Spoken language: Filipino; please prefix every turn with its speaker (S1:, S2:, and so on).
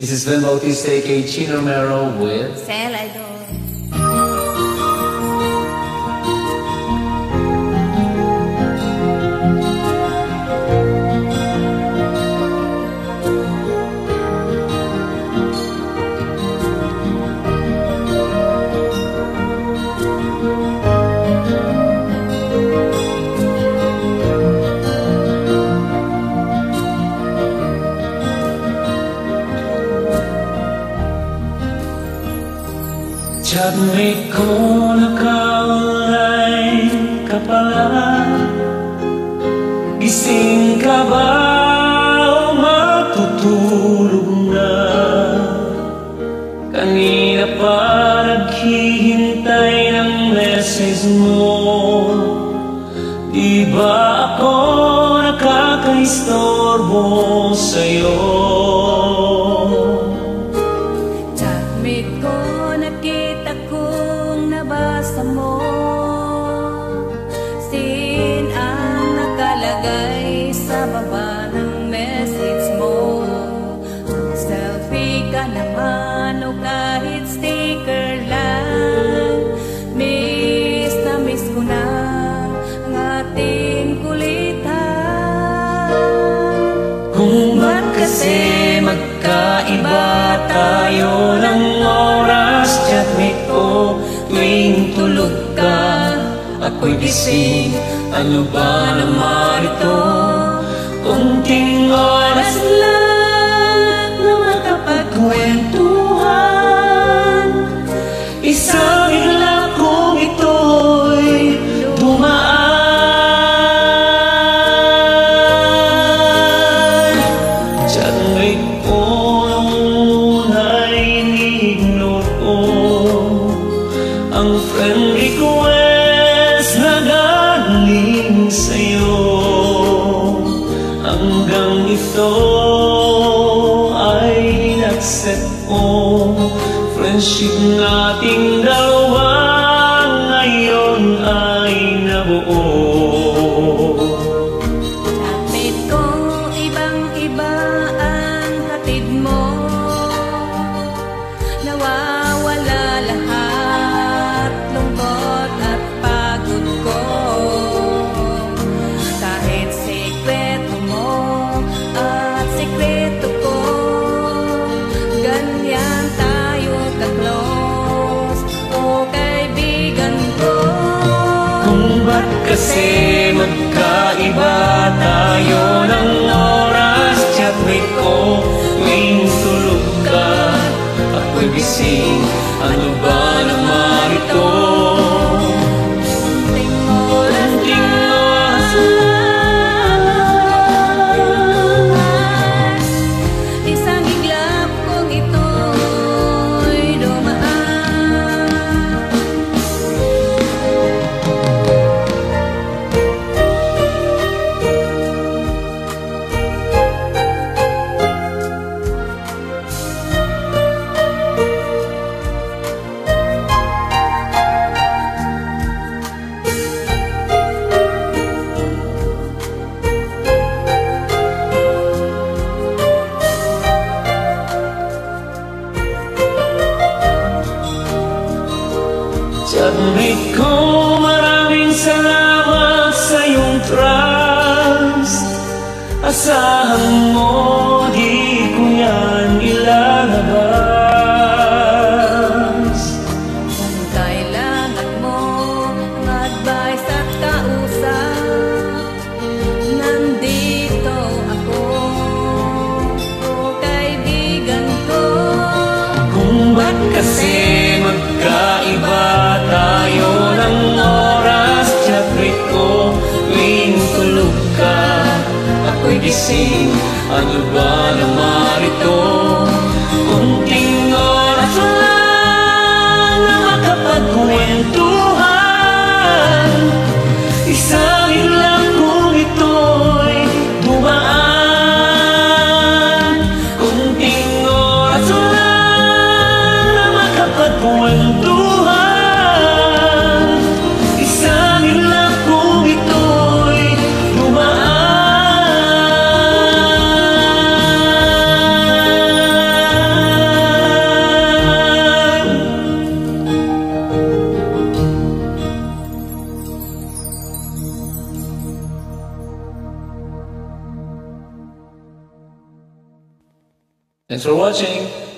S1: This is Ben Bautista, aka Chino Romero with
S2: Cel Idol.
S1: Chatmate ko naka-online ka pala. Gising ka ba o matutulog na? Kanina pa naghihintay ng message mo. Di ba ako nakakaistorbo sa'yo?
S2: Chatmate ko, nakita kong nabasa mo. Sin ang nakalagay sa baba ng message mo. Selfie ka naman o kahit sticker lang. Miss na miss ko na ang ating kulitan.
S1: Kung ba't kasi magkaiba tayo ng oras, chatmate ko, tuwing tulog ka, ako'y gising. Ano ba naman ito? Kunting oras lang na makapagkwentuhan. Isang iglap kong ito'y dumaan. Chatmate ko noong una'y ini-ignore ko ang friend request na galing sa'yo. Hanggang ito ay in-accept ko. Friendship nating dalawa ngayon ay nabuo.
S2: Chatmate ko, ibang-iba ang hatid mo. Nawawala lahat, lungkot at pagod ko. Kahit sikreto mo at sikreto ko, ganyan tayo ka-close, o kaibigan ko.
S1: Kung ba't kasi magkaiba tayo ng oras, chatmate ko, tuwing tulog ka, ako'y gising. Ano ba naman ito?
S2: Kunting oras
S1: Kunting oras
S2: lang, isang iglap kong ito'y dumaan.
S1: Chatmate ko, maraming salamat sa iyong trust. Asahan mo, di ko yan ilalabas.
S2: Kung kailangan mo ng advice at kausap, nandito ako, o kaibigan ko.
S1: Kung ba't kasi magkaiba tayo ng oras, chatmate ko, tuwing tulog ka, ako'y gising. Ano ba naman ito? Kunting oras lang na makapagkwentuhan. Isang iglap kong ito'y dumaan. Kunting oras lang na makapagkwentuhan. Isang iglap kong ito'y dumaan. Thanks for watching!